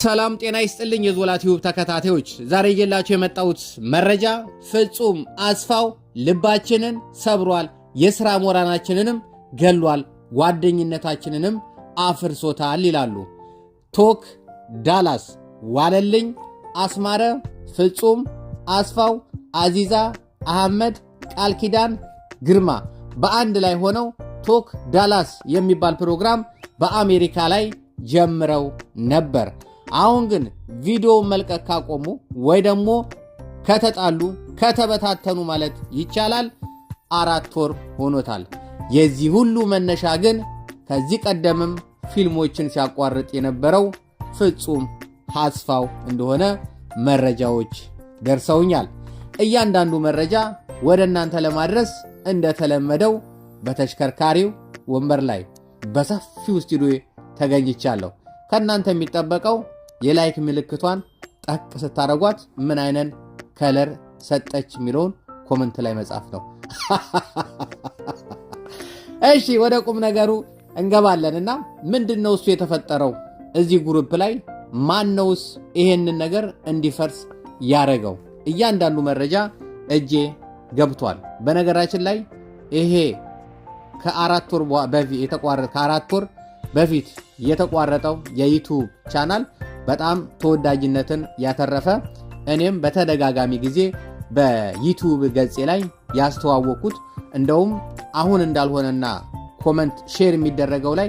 ሰላም ጤና ይስጥልኝ የዞላ ቲዩብ ተከታታዮች፣ ዛሬ ይዤላችሁ የመጣሁት መረጃ ፍጹም አስፋው ልባችንን ሰብሯል፣ የሥራ ሞራናችንንም ገሏል፣ ጓደኝነታችንንም አፍርሶታል ይላሉ። ቶክ ዳላስ ዋለልኝ አስማረ፣ ፍጹም አስፋው፣ አዚዛ አህመድ፣ ቃል ኪዳን ግርማ በአንድ ላይ ሆነው ቶክ ዳላስ የሚባል ፕሮግራም በአሜሪካ ላይ ጀምረው ነበር። አሁን ግን ቪዲዮ መልቀቅ ካቆሙ ወይ ደግሞ ከተጣሉ ከተበታተኑ ማለት ይቻላል 4 ወር ሆኖታል። የዚህ ሁሉ መነሻ ግን ከዚህ ቀደምም ፊልሞችን ሲያቋርጥ የነበረው ፍጹም አስፋው እንደሆነ መረጃዎች ደርሰውኛል። እያንዳንዱ መረጃ ወደ እናንተ ለማድረስ እንደተለመደው በተሽከርካሪው ወንበር ላይ በሰፊው ስቱዲዮ ተገኝቻለሁ። ከእናንተ የሚጠበቀው የላይክ ምልክቷን ጠቅ ስታረጓት ምን አይነት ከለር ሰጠች የሚለውን ኮሜንት ላይ መጻፍ ነው። እሺ ወደ ቁም ነገሩ እንገባለንና ምንድነው እሱ የተፈጠረው እዚህ ግሩፕ ላይ? ማነውስ ይሄንን ነገር እንዲፈርስ ያረገው? እያንዳንዱ መረጃ እጄ ገብቷል። በነገራችን ላይ ይሄ ከ4 ወር በፊት የተቋረጠው የዩቲዩብ ቻናል በጣም ተወዳጅነትን ያተረፈ፣ እኔም በተደጋጋሚ ጊዜ በዩቲዩብ ገጼ ላይ ያስተዋወቅኩት፣ እንደውም አሁን እንዳልሆነና ኮሜንት ሼር የሚደረገው ላይ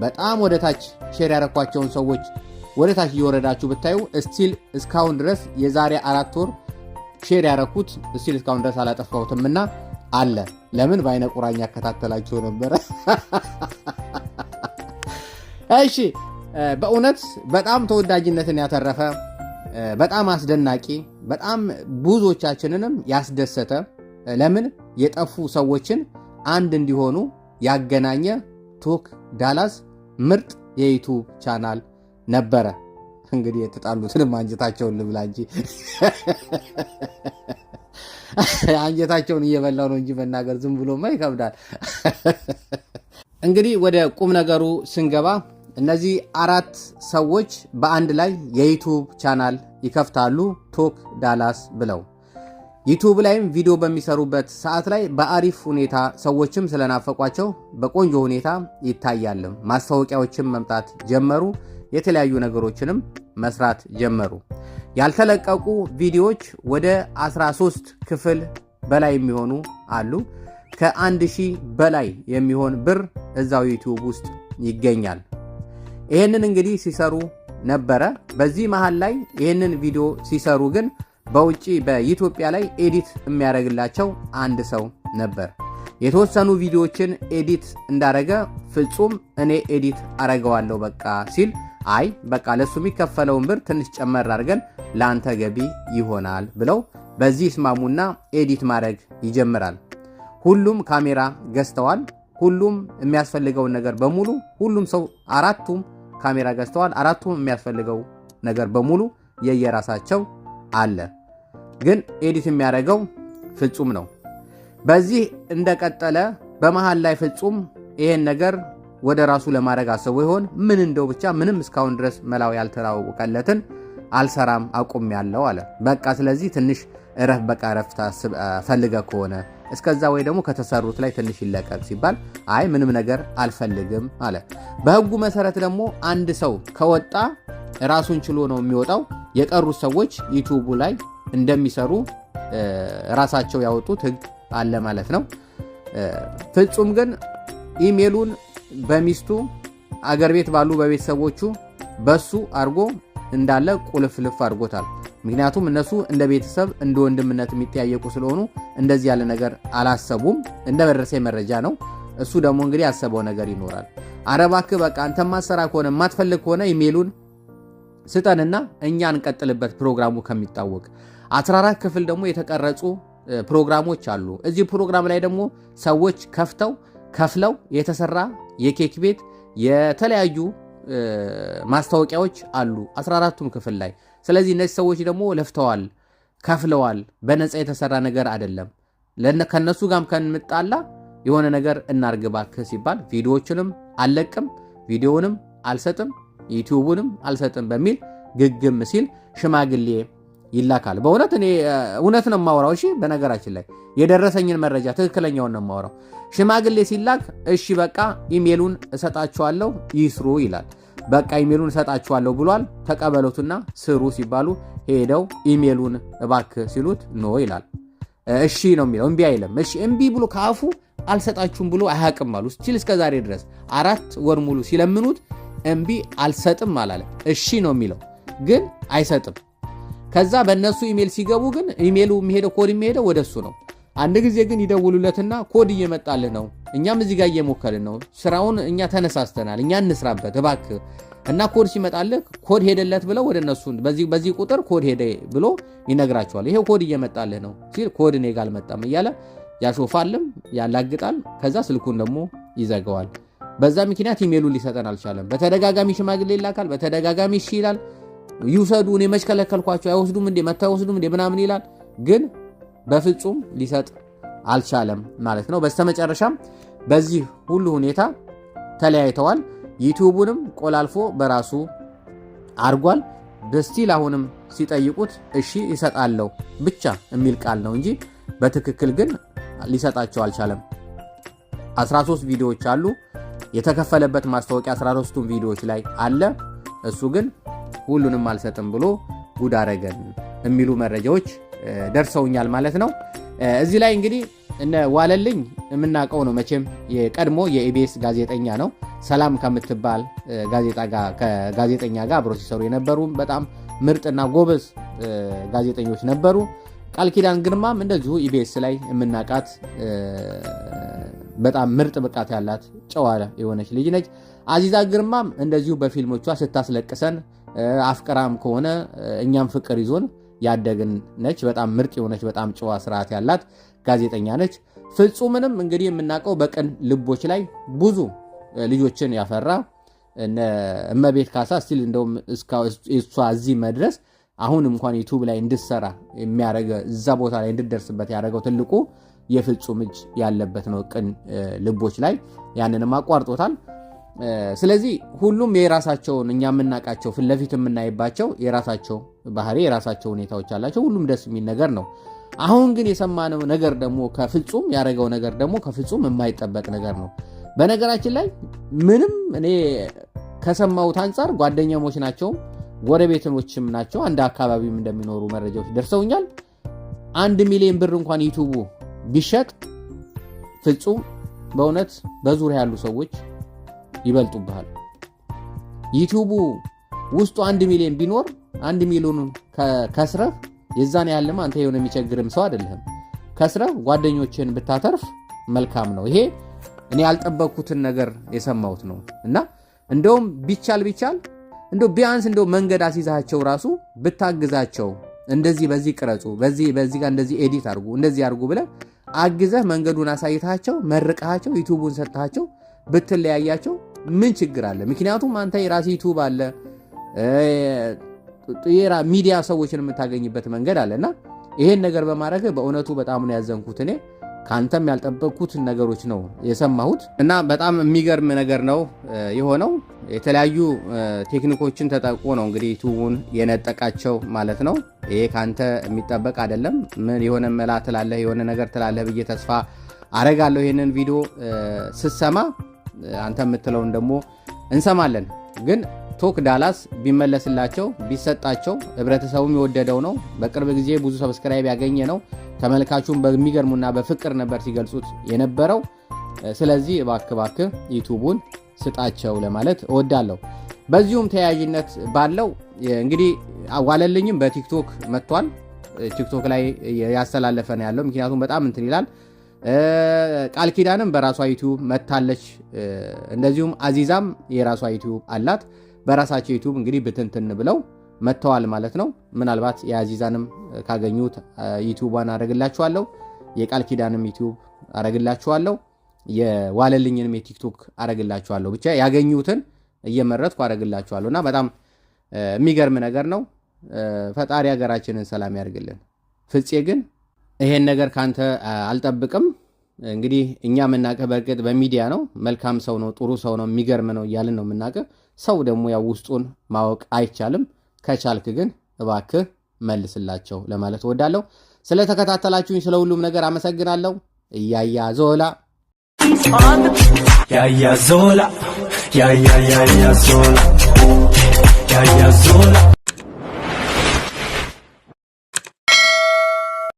በጣም ወደታች ሼር ያረኳቸውን ሰዎች ወደታች እየወረዳችሁ ብታዩ እስካሁን ድረስ የዛሬ 4 ወር ሼር ያረኩት እስካሁን ድረስ አላጠፋሁትምና አለ። ለምን በአይነ ቁራኛ ያከታተላችሁ ነበር። እሺ በእውነት በጣም ተወዳጅነትን ያተረፈ፣ በጣም አስደናቂ፣ በጣም ብዙዎቻችንንም ያስደሰተ፣ ለምን የጠፉ ሰዎችን አንድ እንዲሆኑ ያገናኘ ቶክ ዳላስ ምርጥ የዩቲዩብ ቻናል ነበረ። እንግዲህ የተጣሉትንም አንጀታቸውን ልብላ እንጂ አንጀታቸውን እየበላው ነው እንጂ መናገር ዝም ብሎማ ይከብዳል። እንግዲህ ወደ ቁም ነገሩ ስንገባ እነዚህ 4 ሰዎች በአንድ ላይ የዩቲዩብ ቻናል ይከፍታሉ፣ ቶክ ዳላስ ብለው። ዩቲዩብ ላይም ቪዲዮ በሚሰሩበት ሰዓት ላይ በአሪፍ ሁኔታ ሰዎችም ስለናፈቋቸው በቆንጆ ሁኔታ ይታያል። ማስታወቂያዎችም መምጣት ጀመሩ፣ የተለያዩ ነገሮችንም መስራት ጀመሩ። ያልተለቀቁ ቪዲዮዎች ወደ 13 ክፍል በላይ የሚሆኑ አሉ። ከ1000 በላይ የሚሆን ብር እዛው ዩቲዩብ ውስጥ ይገኛል። ይሄንን እንግዲህ ሲሰሩ ነበረ። በዚህ መሃል ላይ ይሄንን ቪዲዮ ሲሰሩ ግን በውጪ በኢትዮጵያ ላይ ኤዲት የሚያደርግላቸው አንድ ሰው ነበር። የተወሰኑ ቪዲዮዎችን ኤዲት እንዳረገ ፍጹም እኔ ኤዲት አረገዋለሁ በቃ ሲል፣ አይ በቃ ለሱ የሚከፈለውን ብር ትንሽ ጨመር አድርገን ለአንተ ገቢ ይሆናል ብለው በዚህ ስማሙና ኤዲት ማድረግ ይጀምራል። ሁሉም ካሜራ ገዝተዋል። ሁሉም የሚያስፈልገውን ነገር በሙሉ ሁሉም ሰው 4ቱም ካሜራ ገዝተዋል። 4ቱም የሚያስፈልገው ነገር በሙሉ የየራሳቸው አለ። ግን ኤዲት የሚያደርገው ፍጹም ነው። በዚህ እንደቀጠለ በመሃል ላይ ፍጹም ይሄን ነገር ወደ ራሱ ለማድረግ አስቦ ይሆን ምን እንደው ብቻ ምንም እስካሁን ድረስ መላው ያልተራወቀለትን አልሰራም አቁም ያለው አለ። በቃ ስለዚህ ትንሽ ረፍታ ፈልገ ከሆነ እስከዛ ወይ ደግሞ ከተሰሩት ላይ ትንሽ ይለቀቅ ሲባል አይ ምንም ነገር አልፈልግም አለ። በህጉ መሰረት ደግሞ አንድ ሰው ከወጣ ራሱን ችሎ ነው የሚወጣው። የቀሩት ሰዎች ዩቲዩብ ላይ እንደሚሰሩ ራሳቸው ያወጡት ህግ አለ ማለት ነው። ፍጹም ግን ኢሜሉን በሚስቱ አገር ቤት ባሉ በቤተሰቦቹ በሱ አርጎ እንዳለ ቁልፍልፍ አድርጎታል። ምክንያቱም እነሱ እንደ ቤተሰብ እንደ ወንድምነት የሚተያየቁ ስለሆኑ እንደዚህ ያለ ነገር አላሰቡም። እንደ መድረሰ መረጃ ነው። እሱ ደግሞ እንግዲህ ያሰበው ነገር ይኖራል። አረባክ በቃ አንተ ማሰራ ከሆነ ማትፈልግ ከሆነ ኢሜሉን ስጠንና እኛ እንቀጥልበት ፕሮግራሙ ከሚታወቅ 14 ክፍል ደግሞ የተቀረጹ ፕሮግራሞች አሉ። እዚህ ፕሮግራም ላይ ደግሞ ሰዎች ከፍለው የተሰራ የኬክ ቤት የተለያዩ ማስታወቂያዎች አሉ 14ቱም ክፍል ላይ። ስለዚህ እነዚህ ሰዎች ደግሞ ለፍተዋል፣ ከፍለዋል። በነፃ የተሰራ ነገር አይደለም። ከነሱ ጋርም ከንምጣላ የሆነ ነገር እናርግባክ ሲባል ቪዲዮዎችንም አልለቅም፣ ቪዲዮውንም አልሰጥም፣ ዩቲዩብንም አልሰጥም በሚል ግግም ሲል ሽማግሌ ይላካል። በእውነት እኔ እውነት ነው የማወራው። እሺ በነገራችን ላይ የደረሰኝን መረጃ ትክክለኛውን ነው የማወራው። ሽማግሌ ሲላክ እሺ በቃ ኢሜሉን እሰጣችኋለሁ ይስሩ ይላል። በቃ ኢሜሉን እሰጣችኋለሁ ብሏል፣ ተቀበሉትና ስሩ ሲባሉ ሄደው ኢሜሉን እባክህ ሲሉት ኖ ይላል። እሺ ነው የሚለው፣ እምቢ አይልም። እሺ እምቢ ብሎ ከአፉ አልሰጣችሁም ብሎ አያውቅም አሉ ስቲል እስከ ዛሬ ድረስ 4 ወር ሙሉ ሲለምኑት እምቢ አልሰጥም አላለ። እሺ ነው የሚለው ግን አይሰጥም። ከዛ በእነሱ ኢሜል ሲገቡ ግን ኢሜሉ የሚሄደው ኮድ የሚሄደው ወደሱ ነው። አንድ ጊዜ ግን ይደውሉለትና ኮድ እየመጣልህ ነው፣ እኛም እዚህ ጋር እየሞከልን ነው፣ ስራውን እኛ ተነሳስተናል፣ እኛ እንስራበት እባክህ እና ኮድ ሲመጣልህ ኮድ ሄደለት ብለው ወደ እነሱ በዚህ ቁጥር ኮድ ሄደ ብሎ ይነግራቸዋል። ይሄው ኮድ እየመጣልህ ነው ሲል ኮድ እኔ ጋር አልመጣም እያለ ያሾፋልም ያላግጣል። ከዛ ስልኩን ደግሞ ይዘጋዋል። በዛ ምክንያት ኢሜሉን ሊሰጠን አልቻለም። በተደጋጋሚ ሽማግሌ ይላካል፣ በተደጋጋሚ እሺ ይላል። ይውሰዱ እኔ መች ከለከልኳቸው፣ አይወስዱም እንዴ መታ አይወስዱም እንዴ ምናምን ይላል። ግን በፍጹም ሊሰጥ አልቻለም ማለት ነው። በስተመጨረሻም በዚህ ሁሉ ሁኔታ ተለያይተዋል። ዩቲዩቡንም ቆላልፎ በራሱ አርጓል። በስቲል አሁንም ሲጠይቁት እሺ ይሰጣለው ብቻ የሚል ቃል ነው እንጂ በትክክል ግን ሊሰጣቸው አልቻለም። 13 ቪዲዮዎች አሉ። የተከፈለበት ማስታወቂያ 13ቱም ቪዲዮዎች ላይ አለ። እሱ ግን ሁሉንም አልሰጥም ብሎ ጉድ አረገን የሚሉ መረጃዎች ደርሰውኛል ማለት ነው። እዚህ ላይ እንግዲህ እነ ዋለልኝ የምናውቀው ነው መቼም የቀድሞ የኢቢኤስ ጋዜጠኛ ነው። ሰላም ከምትባል ጋዜጠኛ ጋር አብሮ ሲሰሩ የነበሩ በጣም ምርጥና ጎበዝ ጋዜጠኞች ነበሩ። ቃል ኪዳን ግርማም እንደዚሁ ኢቢኤስ ላይ የምናውቃት በጣም ምርጥ ብቃት ያላት ጨዋ የሆነች ልጅ ነች። አዚዛ ግርማም እንደዚሁ በፊልሞቿ ስታስለቅሰን አፍቅራም ከሆነ እኛም ፍቅር ይዞን ያደግን ነች። በጣም ምርጥ የሆነች በጣም ጨዋ ስርዓት ያላት ጋዜጠኛ ነች። ፍጹምንም እንግዲህ የምናውቀው በቅን ልቦች ላይ ብዙ ልጆችን ያፈራ እመቤት ካሳ ስቲል እንደውም እሷ እዚህ መድረስ አሁን እንኳን ዩቲዩብ ላይ እንድትሰራ የሚያረገ እዛ ቦታ ላይ እንድትደርስበት ያደረገው ትልቁ የፍጹም እጅ ያለበት ነው። ቅን ልቦች ላይ ያንንም አቋርጦታል። ስለዚህ ሁሉም የራሳቸውን እኛ የምናውቃቸው ፊት ለፊት የምናይባቸው የራሳቸው ባህሪ የራሳቸው ሁኔታዎች አላቸው። ሁሉም ደስ የሚል ነገር ነው። አሁን ግን የሰማነው ነገር ደግሞ ከፍጹም ያደረገው ነገር ደግሞ ከፍጹም የማይጠበቅ ነገር ነው። በነገራችን ላይ ምንም እኔ ከሰማሁት አንጻር ጓደኛሞች ናቸው፣ ጎረቤቶችም ናቸው፣ አንድ አካባቢም እንደሚኖሩ መረጃዎች ደርሰውኛል። 1 ሚሊዮን ብር እንኳን ዩቲዩቡ ቢሸጥ ፍጹም በእውነት በዙሪያ ያሉ ሰዎች ይበልጡብሃል። ዩቲዩቡ ውስጡ 1 ሚሊዮን ቢኖር 1 ሚሊዮኑን ከስረህ የዛን ያህልም አንተ የሆነ የሚቸግርም ሰው አይደለም። ከስረህ ጓደኞችን ብታተርፍ መልካም ነው። ይሄ እኔ ያልጠበቅኩትን ነገር የሰማሁት ነው እና እንደውም ቢቻል እንደው ቢያንስ እንደው መንገድ አስይዛቸው ራሱ ብታግዛቸው፣ እንደዚህ በዚህ ቅረጹ፣ በዚህ ጋር እንደዚህ ኤዲት አድርጉ፣ እንደዚህ አድርጉ ብለህ አግዘህ መንገዱን አሳይታቸው መርቀሃቸው ዩቲዩቡን ሰጥታቸው ብትለያያቸው ምን ችግር አለ? ምክንያቱም አንተ የራስህ ዩቲዩብ አለ፣ ሚዲያ ሰዎችን የምታገኝበት መንገድ አለና ይሄን ነገር በማድረግ በእውነቱ በጣም ነው ያዘንኩት። እኔ ካንተም ያልጠበቅኩት ነገሮች ነው የሰማሁት እና በጣም የሚገርም ነገር ነው የሆነው። የተለያዩ ቴክኒኮችን ተጠቅሞ ነው እንግዲህ ዩቲዩቡን የነጠቃቸው ማለት ነው። ይሄ ካንተ የሚጠበቅ አይደለም። ምን የሆነ መላ ትላለህ፣ የሆነ ነገር ትላለህ ብዬ ተስፋ አረጋለሁ። ይሄንን ቪዲዮ ስትሰማ አንተ የምትለውን ደግሞ እንሰማለን። ግን ቶክ ዳላስ ቢመለስላቸው ቢሰጣቸው ህብረተሰቡም የወደደው ነው። በቅርብ ጊዜ ብዙ ሰብስክራይብ ያገኘ ነው። ተመልካቹም በሚገርሙና በፍቅር ነበር ሲገልጹት የነበረው። ስለዚህ እባክህ ዩቲዩቡን ስጣቸው ለማለት እወዳለሁ። በዚሁም ተያያዥነት ባለው እንግዲህ ዋለልኝም በቲክቶክ መጥቷል። ቲክቶክ ላይ ያስተላለፈ ነው ያለው። ምክንያቱም በጣም እንትን ይላል። ቃል ኪዳንም በራሷ ዩቲዩብ መታለች። እንደዚሁም አዚዛም የራሷ ዩቲዩብ አላት። በራሳቸው ዩቲዩብ እንግዲህ ብትንትን ብለው መጥተዋል ማለት ነው። ምናልባት የአዚዛንም ካገኙት ዩቲዩቧን አረግላችኋለሁ፣ የቃል ኪዳንም ዩቲዩብ አረግላችኋለሁ፣ የዋለልኝንም የቲክቶክ አረግላችኋለሁ። ብቻ ያገኙትን እየመረጥኩ አረግላችኋለሁ እና በጣም የሚገርም ነገር ነው። ፈጣሪ ሀገራችንን ሰላም ያርግልን። ፍፄ ግን ይሄን ነገር ካንተ አልጠብቅም። እንግዲህ እኛ የምናውቅህ በእርግጥ በሚዲያ ነው። መልካም ሰው ነው፣ ጥሩ ሰው ነው፣ የሚገርም ነው እያልን ነው የምናውቅህ። ሰው ደግሞ ያው ውስጡን ማወቅ አይቻልም። ከቻልክ ግን እባክህ መልስላቸው ለማለት እወዳለሁ። ስለተከታተላችሁኝ ስለ ሁሉም ነገር አመሰግናለሁ። ያያ ዞላ ያያ ዞላ